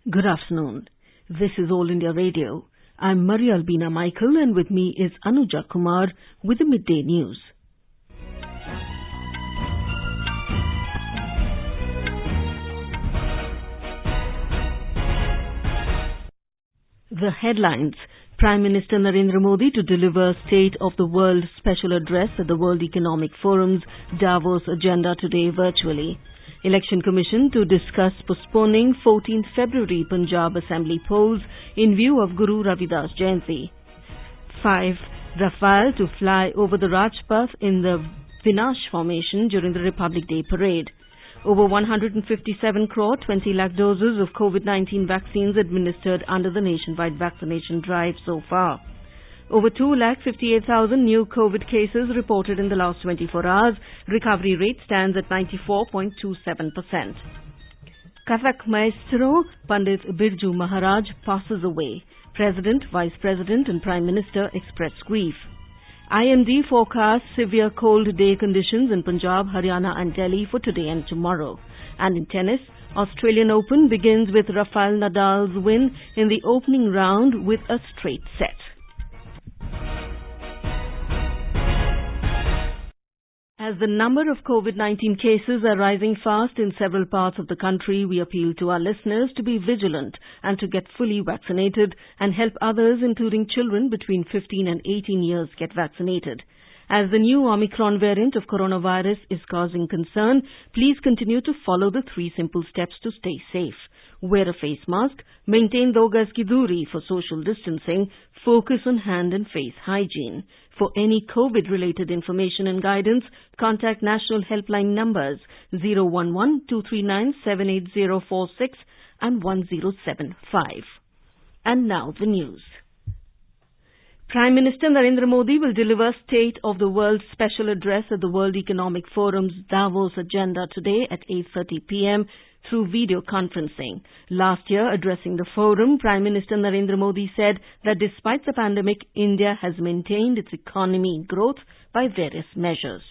Good afternoon. This is All India Radio. I'm Maria Albina Michael and with me is Anuja Kumar with the Midday News. The headlines. Prime Minister Narendra Modi to deliver State of the World special address at the World Economic Forum's Davos agenda today virtually. Election Commission to discuss postponing 14th February Punjab Assembly polls in view of Guru Ravidas Jayanti. 5. Rafale to fly over the Rajpath in the Vinash formation during the Republic Day parade. Over 157 crore 20 lakh doses of COVID-19 vaccines administered under the nationwide vaccination drive so far. Over 2,58,000 new COVID cases reported in the last 24 hours. Recovery rate stands at 94.27%. Kathak maestro Pandit Birju Maharaj passes away. President, Vice President and Prime Minister express grief. IMD forecasts severe cold day conditions in Punjab, Haryana and Delhi for today and tomorrow. And in tennis, Australian Open begins with Rafael Nadal's win in the opening round with a straight set. As the number of COVID-19 cases are rising fast in several parts of the country, we appeal to our listeners to be vigilant and to get fully vaccinated and help others, including children between 15 and 18 years, get vaccinated. As the new Omicron variant of coronavirus is causing concern, please continue to follow the 3 simple steps to stay safe. Wear a face mask, maintain 2 gaz ki doori for social distancing, focus on hand and face hygiene. For any COVID-related information and guidance, contact national helpline numbers 011-239-78046 and 1075. And now the news. Prime Minister Narendra Modi will deliver State of the World special address at the World Economic Forum's Davos agenda today at 8:30 p.m. through video conferencing. Last year, addressing the forum, Prime Minister Narendra Modi said that despite the pandemic, India has maintained its economy growth by various measures.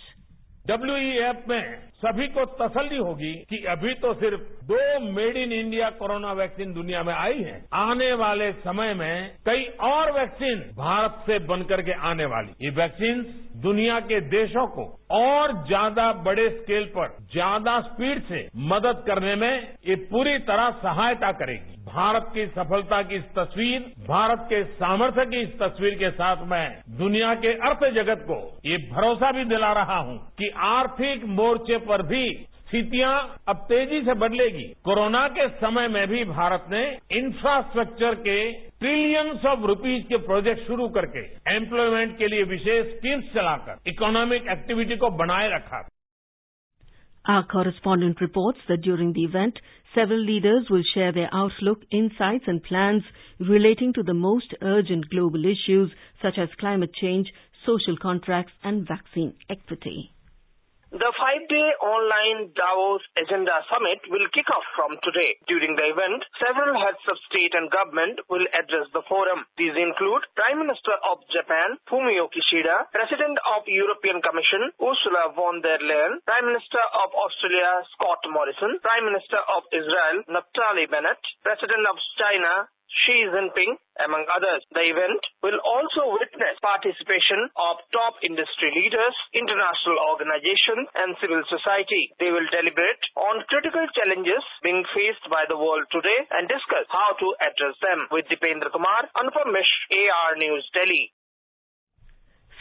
WEF में सभी को तसल्ली होगी कि अभी तो सिर्फ 2 made in India corona vaccine दुनिया में आई है। आने वाले समय में कई और वैक्सीन भारत से बनकर के आने वाली। ये वैक्सीन दुनिया के देशों को और ज्यादा बड़े स्केल पर ज्यादा स्पीड से मदद करने में ये पूरी तरह सहायता करेगी। भारत की सफलता की इस तस्वीर, भारत के सामर्थ्य की इस तस्वीर के साथ मैं दुनिया के अर्थ जगत को ये भरोसा भी दिला रहा हूं कि आर्थिक मोर्चे पर भी स्थितियां अब तेजी से बदलेगी। कोरोना के समय में भी भारत ने इंफ्रास्ट्रक्चर के ट्रिलियंस ऑफ रुपीज के प्रोजेक्ट शुरू करके एम्प्लॉयमेंट के लिए विशेष स्कीम्स चलाकर इकोनॉमिक एक्टिविटी को बनाए रखा। Our correspondent reports that during the event, several leaders will share their outlook, insights and plans relating to the most urgent global issues such as climate change, social contracts and vaccine equity. The 5-day online Davos Agenda Summit will kick off from today. During the event, several heads of state and government will address the forum. These include Prime Minister of Japan, Fumio Kishida, President of European Commission, Ursula von der Leyen, Prime Minister of Australia, Scott Morrison, Prime Minister of Israel, Naftali Bennett, President of China, Xi Jinping, among others. The event will also witness participation of top industry leaders, international organizations and civil society. They will deliberate on critical challenges being faced by the world today and discuss how to address them. With Dipendra Kumar, Anupam Mishra, AR News, Delhi.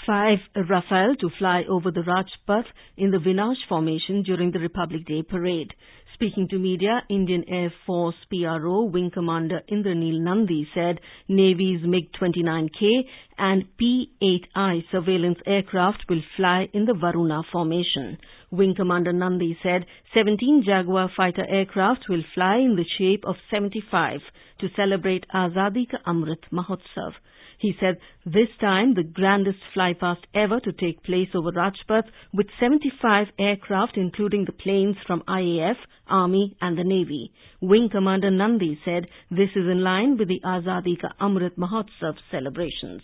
5. Rafale to fly over the Rajpath in the Vinash formation during the Republic Day parade. Speaking to media, Indian Air Force PRO Wing Commander Indranil Nandi said Navy's MiG-29K and P-8I surveillance aircraft will fly in the Varuna formation. Wing Commander Nandi said 17 Jaguar fighter aircraft will fly in the shape of 75 to celebrate Azadi Ka Amrit Mahotsav. He said this time the grandest flypast ever to take place over Rajpath with 75 aircraft including the planes from IAF, Army and the Navy. Wing Commander Nandi said this is in line with the Azadi Ka Amrit Mahotsav celebrations.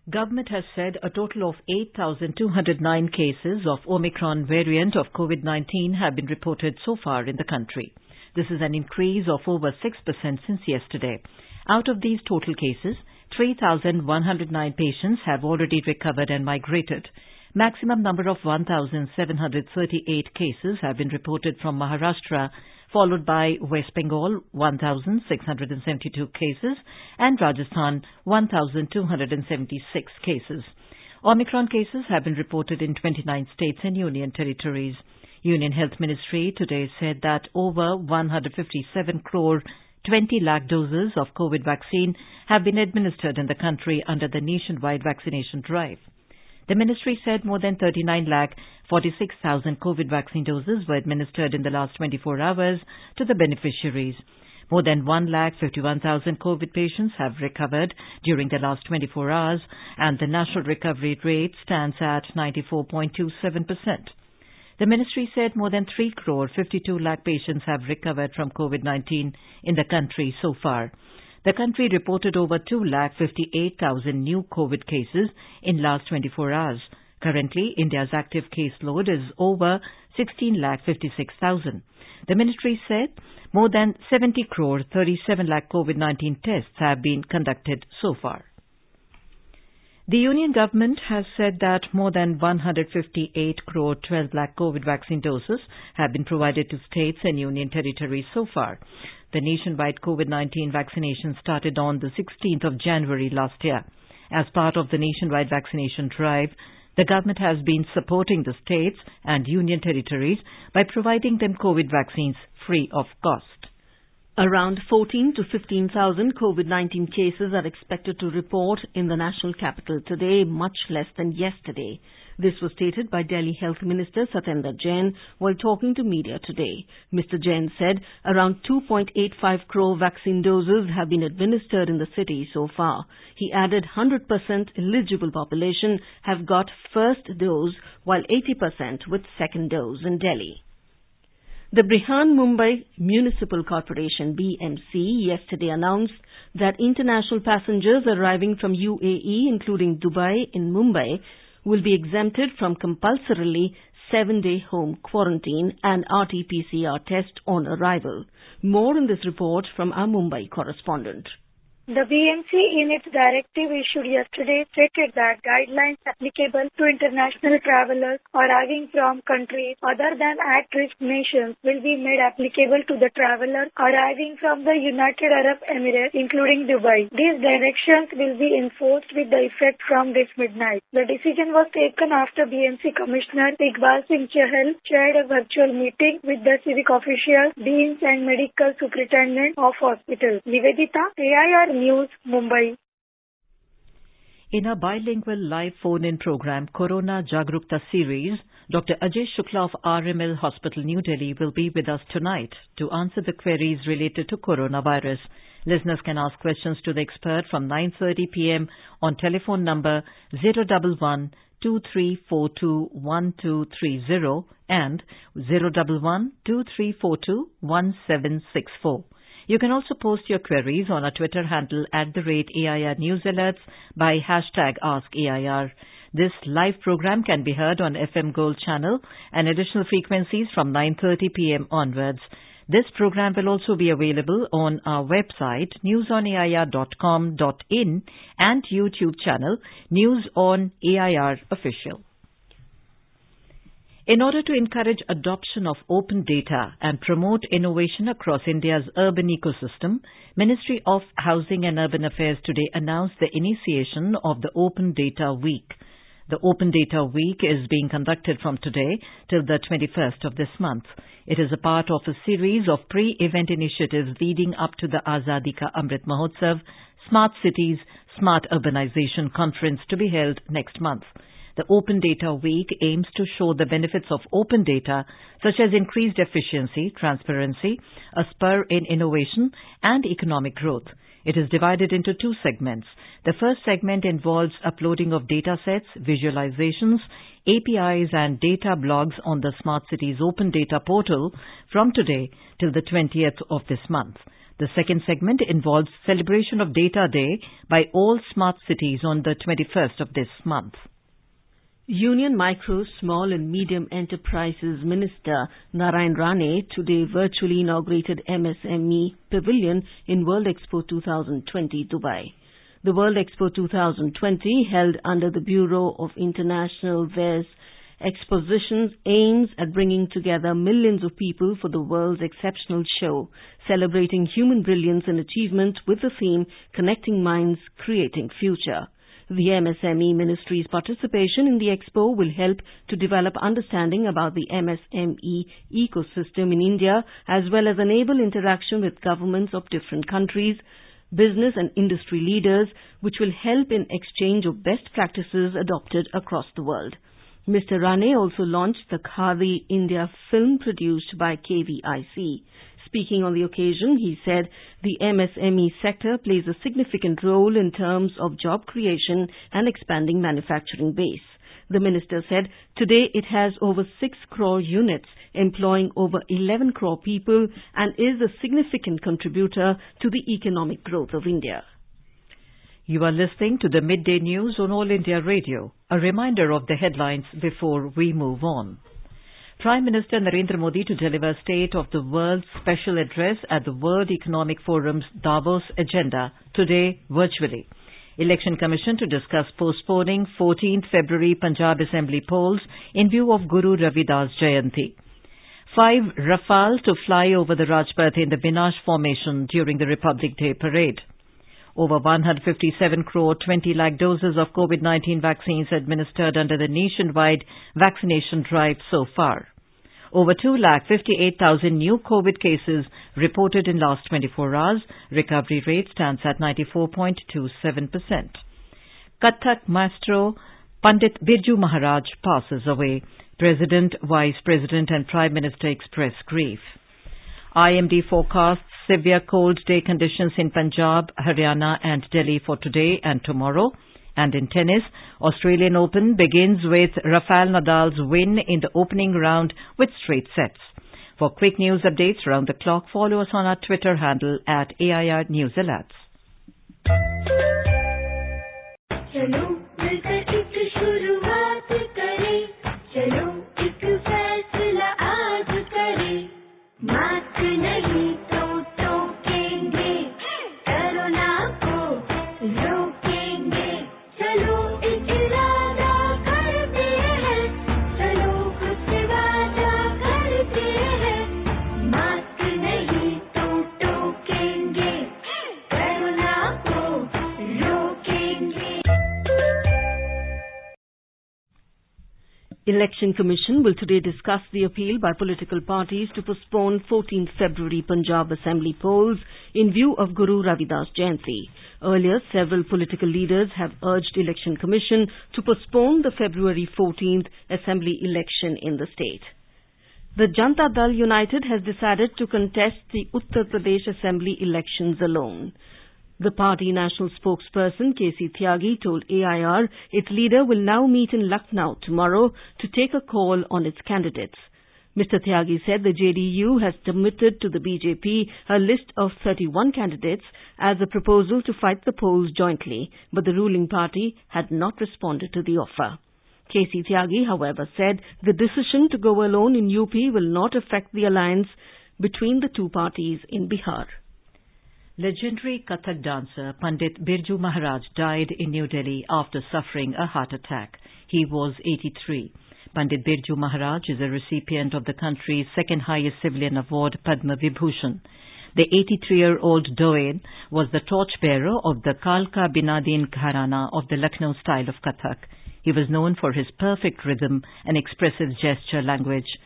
Government has said a total of 8,209 cases of Omicron variant of COVID-19 have been reported so far in the country. This is an increase of over 6% since yesterday. Out of these total cases, 3,109 patients have already recovered and migrated. Maximum number of 1,738 cases have been reported from Maharashtra, followed by West Bengal, 1,672 cases, and Rajasthan, 1,276 cases. Omicron cases have been reported in 29 states and union territories. Union Health Ministry today said that over 157 crore 20 lakh doses of COVID vaccine have been administered in the country under the nationwide vaccination drive. The ministry said more than 39 lakh 46,000 COVID vaccine doses were administered in the last 24 hours to the beneficiaries. More than 1 lakh 51,000 COVID patients have recovered during the last 24 hours, and the national recovery rate stands at 94.27%. The ministry said more than 3 crore 52 lakh patients have recovered from COVID-19 in the country so far. The country reported over 2,58,000 new COVID cases in last 24 hours. Currently, India's active caseload is over 16,56,000. The ministry said more than 70 crore 37 lakh COVID-19 tests have been conducted so far. The union government has said that more than 158 crore 12 lakh COVID vaccine doses have been provided to states and union territories so far. The nationwide COVID-19 vaccination started on the 16th of January last year. As part of the nationwide vaccination drive, the government has been supporting the states and union territories by providing them COVID vaccines free of cost. Around 14 to 15,000 COVID-19 cases are expected to report in the national capital today, much less than yesterday. This was stated by Delhi Health Minister Satyendra Jain while talking to media today. Mr. Jain said around 2.85 crore vaccine doses have been administered in the city so far. He added 100% eligible population have got first dose, while 80% with second dose in Delhi. The Brihan-Mumbai Municipal Corporation BMC yesterday announced that international passengers arriving from UAE, including Dubai in Mumbai, will be exempted from compulsorily 7-day home quarantine and RT-PCR test on arrival. More in this report from our Mumbai correspondent. The BMC, in its directive issued yesterday, stated that guidelines applicable to international travelers arriving from countries other than at-risk nations will be made applicable to the travelers arriving from the United Arab Emirates, including Dubai. These directions will be enforced with the effect from this midnight. The decision was taken after BMC Commissioner Iqbal Singh Chahal chaired a virtual meeting with the civic officials, deans and medical superintendents of hospitals. Nivedita, AIR News, Mumbai. In a bilingual live phone-in program, Corona Jagrukta series, Dr. Ajay Shukla of RML Hospital, New Delhi will be with us tonight to answer the queries related to coronavirus. Listeners can ask questions to the expert from 9:30 p.m. on telephone number 011 2342 1230 and 011 2342 1764. You can also post your queries on our Twitter handle @AIR News Alerts by #AskAIR. This live program can be heard on FM Gold channel and additional frequencies from 9:30 p.m. onwards. This program will also be available on our website newsonair.com.in and YouTube channel News on AIR Official. In order to encourage adoption of open data and promote innovation across India's urban ecosystem, Ministry of Housing and Urban Affairs today announced the initiation of the Open Data Week. The Open Data Week is being conducted from today till the 21st of this month. It is a part of a series of pre-event initiatives leading up to the Azadi Ka Amrit Mahotsav Smart Cities, Smart Urbanization Conference to be held next month. The Open Data Week aims to show the benefits of open data, such as increased efficiency, transparency, a spur in innovation, and economic growth. It is divided into two segments. The first segment involves uploading of data sets, visualizations, APIs, and data blogs on the Smart Cities Open Data Portal from today till the 20th of this month. The second segment involves celebration of Data Day by all smart cities on the 21st of this month. Union Micro, Small and Medium Enterprises Minister Narayan Rane today virtually inaugurated MSME Pavilion in World Expo 2020, Dubai. The World Expo 2020, held under the Bureau of International Affairs Expositions, aims at bringing together millions of people for the world's exceptional show, celebrating human brilliance and achievement with the theme Connecting Minds, Creating Future. The MSME Ministry's participation in the expo will help to develop understanding about the MSME ecosystem in India, as well as enable interaction with governments of different countries, business and industry leaders, which will help in exchange of best practices adopted across the world. Mr. Rane also launched the Khadi India film produced by KVIC. Speaking on the occasion, he said the MSME sector plays a significant role in terms of job creation and expanding manufacturing base. The minister said today it has over 6 crore units, employing over 11 crore people, and is a significant contributor to the economic growth of India. You are listening to the Midday News on All India Radio. A reminder of the headlines before we move on. Prime Minister Narendra Modi to deliver State of the World special address at the World Economic Forum's Davos agenda today virtually. Election Commission to discuss postponing 14th February Punjab Assembly polls in view of Guru Ravidas Jayanti. 5 Rafale to fly over the Rajpath in the Binash formation during the Republic Day parade. Over 157 crore 20 lakh doses of COVID-19 vaccines administered under the nationwide vaccination drive so far. Over 2,58,000 new COVID cases reported in last 24 hours. Recovery rate stands at 94.27%. Kathak maestro Pandit Birju Maharaj passes away. President, Vice President and Prime Minister express grief. IMD forecasts severe cold day conditions in Punjab, Haryana and Delhi for today and tomorrow. And in tennis, Australian Open begins with Rafael Nadal's win in the opening round with straight sets. For quick news updates around the clock, follow us on our Twitter handle at AIR News Alerts. Election Commission will today discuss the appeal by political parties to postpone 14th February Punjab Assembly polls in view of Guru Ravidas Jayanti. Earlier, several political leaders have urged Election Commission to postpone the February 14th Assembly election in the state. The Janata Dal United has decided to contest the Uttar Pradesh Assembly elections alone. The party national spokesperson K.C. Tyagi told AIR its leader will now meet in Lucknow tomorrow to take a call on its candidates. Mr. Tyagi said the JDU has submitted to the BJP a list of 31 candidates as a proposal to fight the polls jointly, but the ruling party had not responded to the offer. K.C. Tyagi, however, said the decision to go alone in UP will not affect the alliance between the two parties in Bihar. Legendary Kathak dancer Pandit Birju Maharaj died in New Delhi after suffering a heart attack. He was 83. Pandit Birju Maharaj is a recipient of the country's second highest civilian award, Padma Vibhushan. The 83-year-old Doyen was the torchbearer of the Kalka Binadin Gharana of the Lucknow style of Kathak. He was known for his perfect rhythm and expressive gesture language.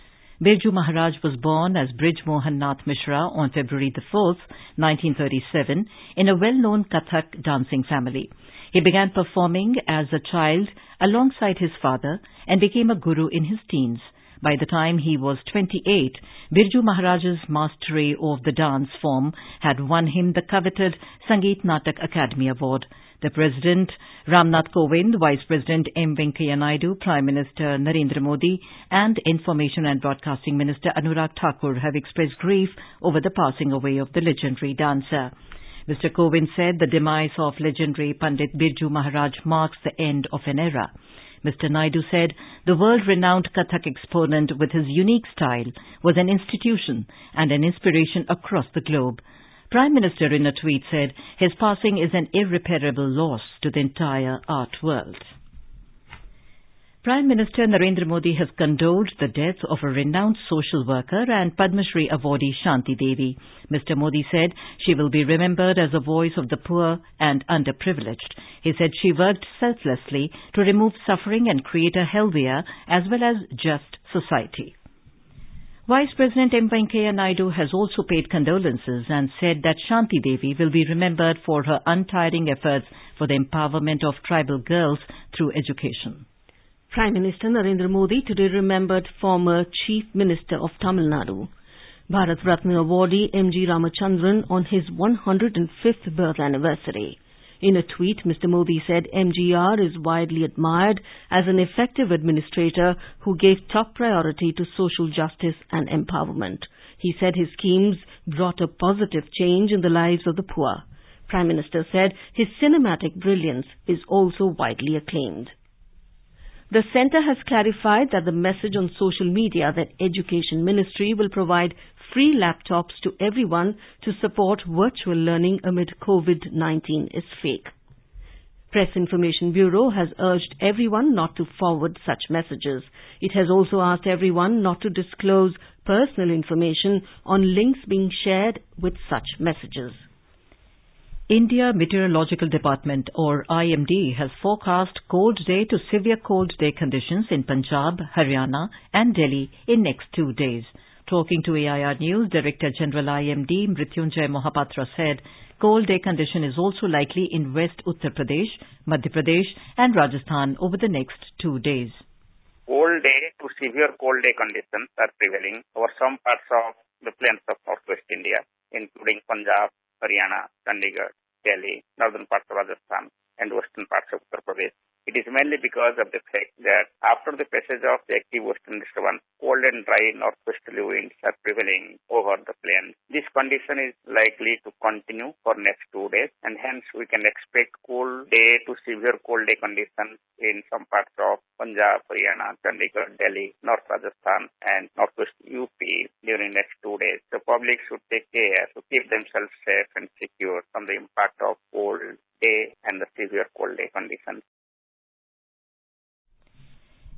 Birju Maharaj was born as Brij Mohan Nath Mishra on February 4th, 1937, in a well-known Kathak dancing family. He began performing as a child alongside his father and became a guru in his teens. By the time he was 28, Birju Maharaj's mastery of the dance form had won him the coveted Sangeet Natak Academy Award. The President, Ramnath Kovind, Vice President M. Venkaiah Naidu, Prime Minister Narendra Modi and Information and Broadcasting Minister Anurag Thakur have expressed grief over the passing away of the legendary dancer. Mr. Kovind said the demise of legendary Pandit Birju Maharaj marks the end of an era. Mr. Naidu said the world-renowned Kathak exponent with his unique style was an institution and an inspiration across the globe. Prime Minister in a tweet said his passing is an irreparable loss to the entire art world. Prime Minister Narendra Modi has condoled the death of a renowned social worker and Padma Shri awardee Shanti Devi. Mr. Modi said she will be remembered as a voice of the poor and underprivileged. He said she worked selflessly to remove suffering and create a healthier as well as just society. Vice President M. Venkaiah Naidu has also paid condolences and said that Shanti Devi will be remembered for her untiring efforts for the empowerment of tribal girls through education. Prime Minister Narendra Modi today remembered former Chief Minister of Tamil Nadu, Bharat Ratna awardee M.G. Ramachandran on his 105th birth anniversary. In a tweet, Mr. Modi said MGR is widely admired as an effective administrator who gave top priority to social justice and empowerment. He said his schemes brought a positive change in the lives of the poor. Prime Minister said his cinematic brilliance is also widely acclaimed. The centre has clarified that the message on social media that Education Ministry will provide free laptops to everyone to support virtual learning amid COVID-19 is fake. Press Information Bureau has urged everyone not to forward such messages. It has also asked everyone not to disclose personal information on links being shared with such messages. India Meteorological Department or IMD has forecast cold day to severe cold day conditions in Punjab, Haryana and Delhi in next 2 days. Talking to AIR News, Director General IMD Mrityunjay Mohapatra said cold day condition is also likely in West Uttar Pradesh, Madhya Pradesh and Rajasthan over the next 2 days. Cold day to severe cold day conditions are prevailing over some parts of the plains of northwest India, including Punjab, Haryana, Chandigarh, Delhi, northern parts of Rajasthan and western parts of Uttar Pradesh. It is mainly because of the fact that after the passage of the active western disturbance, cold and dry northwesterly winds are prevailing over the plains. This condition is likely to continue for next 2 days and hence we can expect cold day to severe cold day conditions in some parts of Punjab, Haryana, Chandigarh, Delhi, North Rajasthan and Northwest UP during next 2 days. The public should take care to keep themselves safe and secure from the impact of cold day and the severe cold day conditions.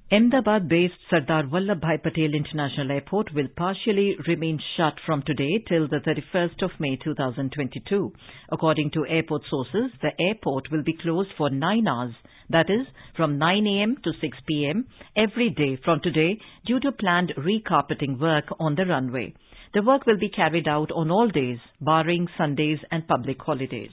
Ahmedabad-based Sardar Vallabhbhai Patel International Airport will partially remain shut from today till the 31st of May 2022. According to airport sources, the airport will be closed for 9 hours, that is, from 9 a.m. to 6 p.m. every day from today due to planned recarpeting work on the runway. The work will be carried out on all days, barring Sundays and public holidays.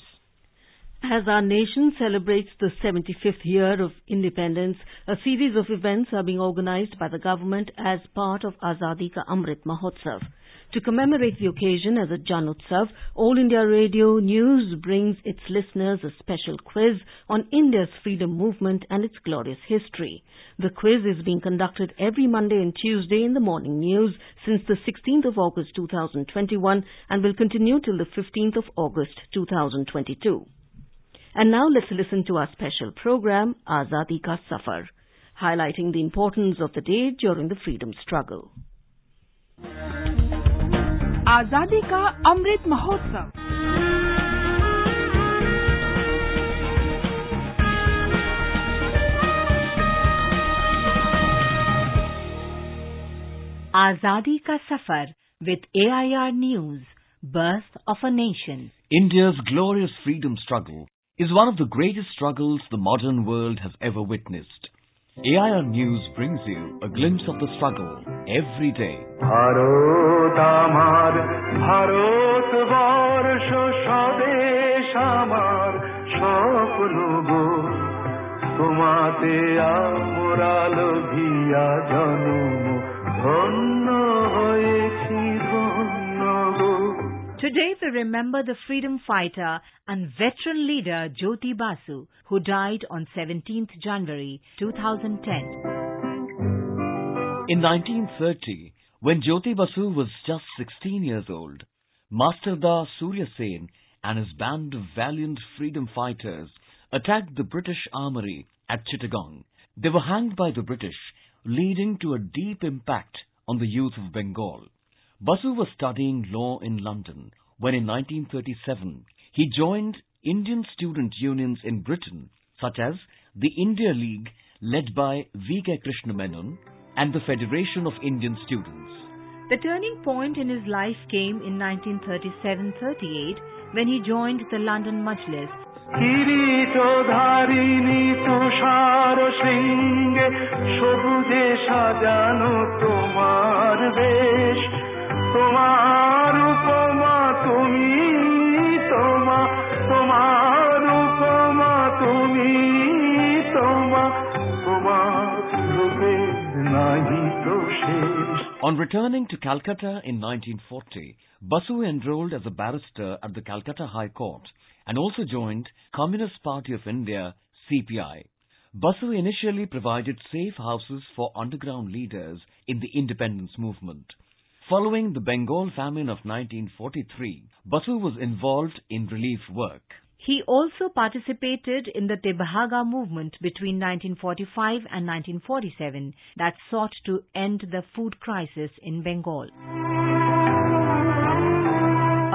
As our nation celebrates the 75th year of independence, a series of events are being organized by the government as part of Azadi Ka Amrit Mahotsav. To commemorate the occasion as a Jan Utsav, All India Radio News brings its listeners a special quiz on India's freedom movement and its glorious history. The quiz is being conducted every Monday and Tuesday in the morning news since the 16th of August 2021 and will continue till the 15th of August 2022. And now let's listen to our special program, Azadi Ka Safar, highlighting the importance of the day during the freedom struggle. Azadi Ka Amrit Mahotsav. Azadi Ka Safar with AIR News, Birth of a Nation. India's glorious freedom struggle is one of the greatest struggles the modern world has ever witnessed. AIR News brings you a glimpse of the struggle every day. Bharat amar, Bharat varsho swadesh amar, shopno go, tomate amoral bhiya janum, dhanno hoyechi dhanno go. Today we remember the freedom fighter and veteran leader Jyoti Basu, who died on 17th January 2010. In 1930, when Jyoti Basu was just 16 years old, Masterda Surya Sen and his band of valiant freedom fighters attacked the British armory at Chittagong. They were hanged by the British, leading to a deep impact on the youth of Bengal. Basu was studying law in London when in 1937 he joined Indian student unions in Britain such as the India League led by V.K. Krishna Menon and the Federation of Indian Students. The turning point in his life came in 1937-38 when he joined the London Majlis. কিরিটধারিণী তুষার শৃঙ্গে সবুজে সাজানো তোমার বেশ তোমার উপমা তুমি তোমার উপমা তুমি তোমার রূপে নাহি তো শেষ. On returning to Calcutta in 1940, Basu enrolled as a barrister at the Calcutta High Court and also joined Communist Party of India, CPI. Basu initially provided safe houses for underground leaders in the independence movement. Following the Bengal famine of 1943, Basu was involved in relief work. He also participated in the Tebhaga movement between 1945 and 1947 that sought to end the food crisis in Bengal.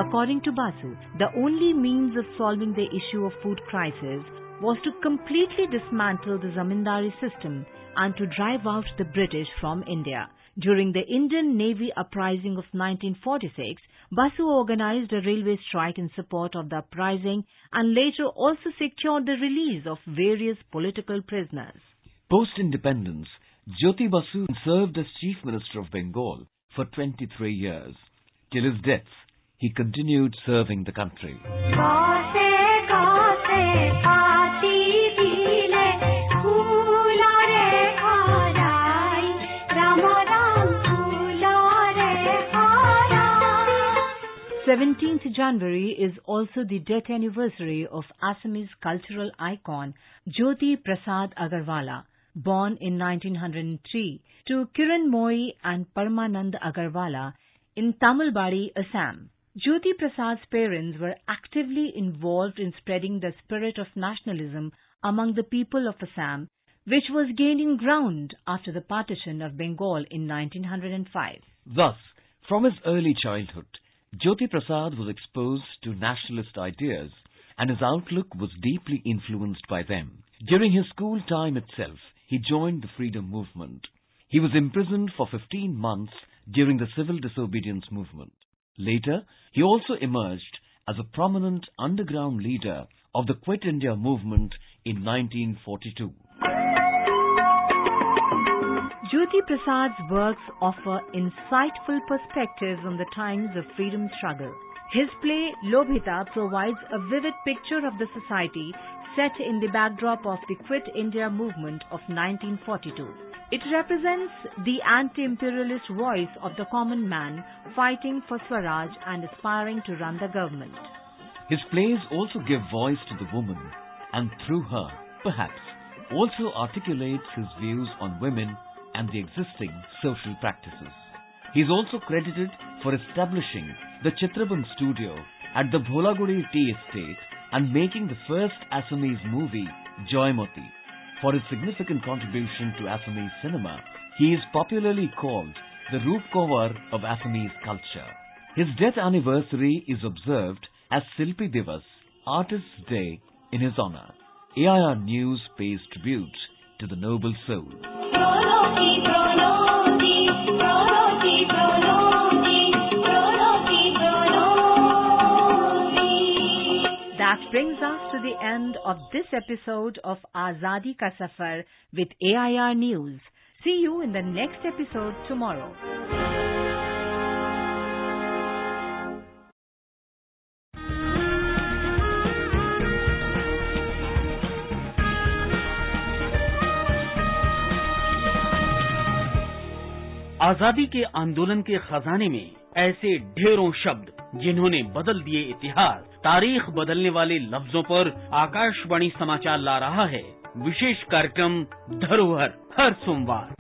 According to Basu, the only means of solving the issue of food crisis was to completely dismantle the zamindari system and to drive out the British from India. During the Indian Navy uprising of 1946, Basu organized a railway strike in support of the uprising and later also secured the release of various political prisoners. Post-independence, Jyoti Basu served as Chief Minister of Bengal for 23 years. Till his death, he continued serving the country. Seventeenth January is also the death anniversary of Assamese cultural icon Jyoti Prasad Agarwala, born in 1903 to Kiran Moi and Paramanand Agarwala in Tamilbari, Assam. Jyoti Prasad's parents were actively involved in spreading the spirit of nationalism among the people of Assam, which was gaining ground after the partition of Bengal in 1905. Thus, from his early childhood, Jyoti Prasad was exposed to nationalist ideas and his outlook was deeply influenced by them. During his school time itself, he joined the freedom movement. He was imprisoned for 15 months during the civil disobedience movement. Later, he also emerged as a prominent underground leader of the Quit India movement in 1942. Jyoti Prasad's works offer insightful perspectives on the times of freedom struggle. His play Lobhita provides a vivid picture of the society set in the backdrop of the Quit India movement of 1942. It represents the anti-imperialist voice of the common man fighting for Swaraj and aspiring to run the government. His plays also give voice to the woman and through her, perhaps, also articulates his views on women and the existing social practices. He is also credited for establishing the Chitraband studio at the Bholagudi Tea Estate and making the first Assamese movie, Joymoti. For his significant contribution to Assamese cinema, he is popularly called the Roopkowar of Assamese culture. His death anniversary is observed as Silpi Divas, Artists' Day, in his honor. AIR News pays tribute to the noble soul. That brings us to the end of this episode of Azadi Ka Safar with AIR News. See you in the next episode tomorrow. आजादी के आंदोलन के खजाने में ऐसे ढेरों शब्द जिन्होंने बदल दिए इतिहास, तारीख बदलने वाले लफ्जों पर आकाशवाणी समाचार ला रहा है विशेष कार्यक्रम धरोहर हर सोमवार।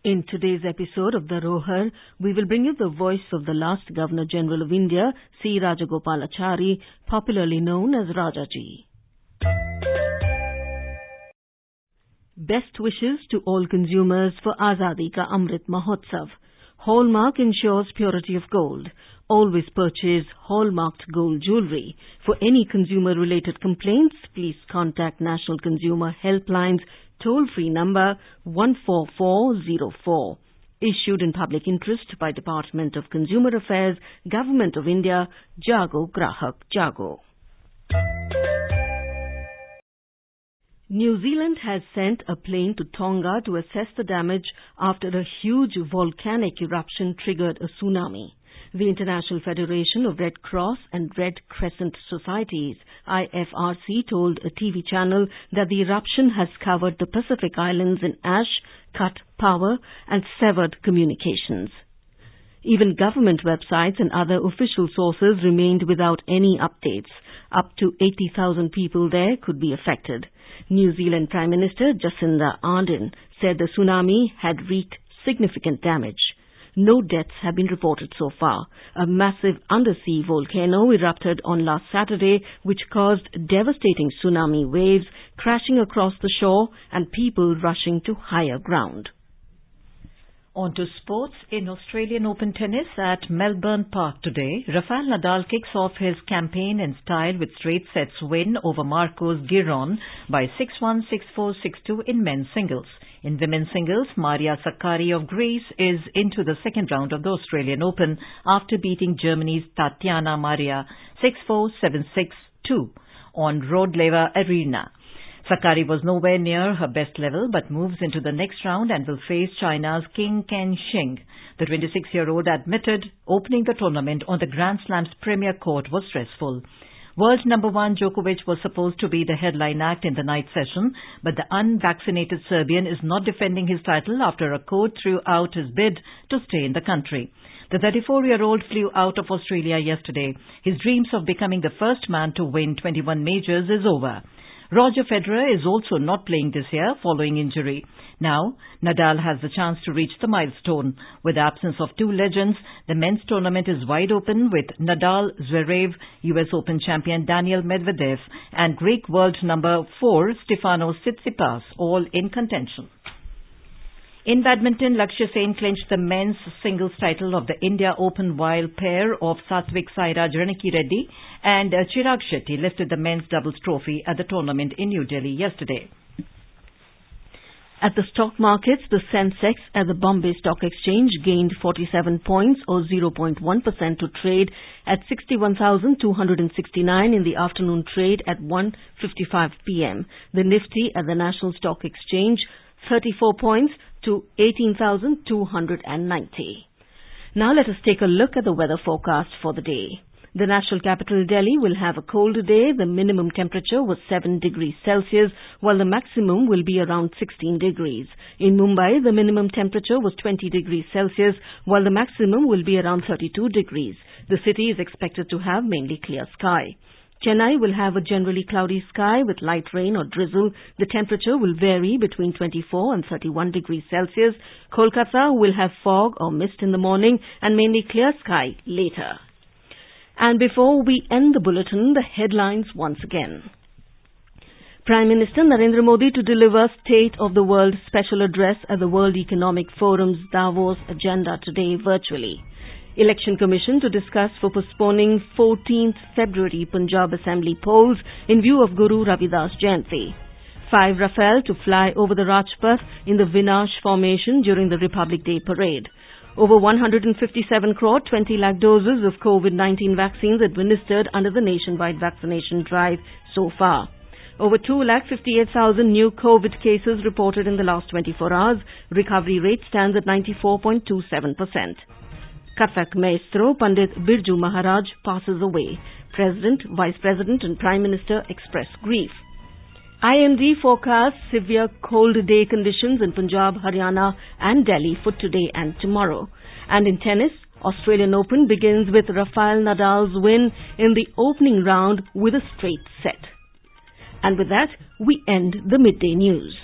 In today's episode of the Rohar, we will bring you the voice of the last Governor-General of India, C. Rajagopalachari, popularly known as Rajaji. Best wishes to all consumers for Azadi Ka Amrit Mahotsav. Hallmark ensures purity of gold. Always purchase hallmarked gold jewellery. For any consumer-related complaints, please contact National Consumer Helpline's toll-free number 14404. Issued in public interest by Department of Consumer Affairs, Government of India, Jago Grahak Jago. New Zealand has sent a plane to Tonga to assess the damage after a huge volcanic eruption triggered a tsunami. The International Federation of Red Cross and Red Crescent Societies, IFRC, told a TV channel that the eruption has covered the Pacific Islands in ash, cut power and severed communications. Even government websites and other official sources remained without any updates. Up to 80,000 people there could be affected. New Zealand Prime Minister Jacinda Ardern said the tsunami had wreaked significant damage. No deaths have been reported so far. A massive undersea volcano erupted on last Saturday, which caused devastating tsunami waves crashing across the shore and people rushing to higher ground. On to sports. In Australian Open tennis at Melbourne Park today, Rafael Nadal kicks off his campaign in style with straight sets win over Marcos Giron by 6-1, 6-4, 6-2 in men's singles. In women's singles, Maria Sakkari of Greece is into the second round of the Australian Open after beating Germany's Tatiana Maria 6-4, 7-6, 2 on Rodleva Arena. Sakkari was nowhere near her best level but moves into the next round and will face China's Qing Ken-shing. The 26-year-old admitted opening the tournament on the Grand Slam's premier court was stressful. World number one Djokovic was supposed to be the headline act in the night session, but the unvaccinated Serbian is not defending his title after a court threw out his bid to stay in the country. The 34-year-old flew out of Australia yesterday. His dreams of becoming the first man to win 21 majors is over. Roger Federer is also not playing this year following injury. Now, Nadal has the chance to reach the milestone. With the absence of two legends, the men's tournament is wide open with Nadal, Zverev, US Open champion Daniil Medvedev and Greek world number 4 Stefanos Tsitsipas all in contention. In badminton, Lakshya Sen clinched the men's singles title of the India Open while pair of Satvik Sairaj Ranki-Reddy and Chirag Shetty lifted the men's doubles trophy at the tournament in New Delhi yesterday. At the stock markets, the Sensex at the Bombay Stock Exchange gained 47 points or 0.1% to trade at 61,269 in the afternoon trade at 1:55 p.m. The Nifty at the National Stock Exchange 34 points to 18,290. Now let us take a look at the weather forecast for the day. The national capital Delhi will have a cold day. The minimum temperature was 7 degrees Celsius, while the maximum will be around 16 degrees. In Mumbai, the minimum temperature was 20 degrees Celsius, while the maximum will be around 32 degrees. The city is expected to have mainly clear sky. Chennai will have a generally cloudy sky with light rain or drizzle. The temperature will vary between 24 and 31 degrees Celsius. Kolkata will have fog or mist in the morning and mainly clear sky later. And before we end the bulletin, the headlines once again. Prime Minister Narendra Modi to deliver State of the World special address at the World Economic Forum's Davos agenda today virtually. Election Commission to discuss for postponing 14th February Punjab Assembly polls in view of Guru Ravidas Jayanti. 5 Rafale to fly over the Rajpath in the Vinash formation during the Republic Day parade. Over 157 crore 20 lakh doses of COVID-19 vaccines administered under the nationwide vaccination drive so far. Over 2,58,000 new COVID cases reported in the last 24 hours. Recovery rate stands at 94.27%. Kathak maestro Pandit Birju Maharaj passes away. President, Vice President and Prime Minister express grief. IMD forecasts severe cold day conditions in Punjab, Haryana and Delhi for today and tomorrow. And in tennis, Australian Open begins with Rafael Nadal's win in the opening round with a straight set. And with that, we end the midday news.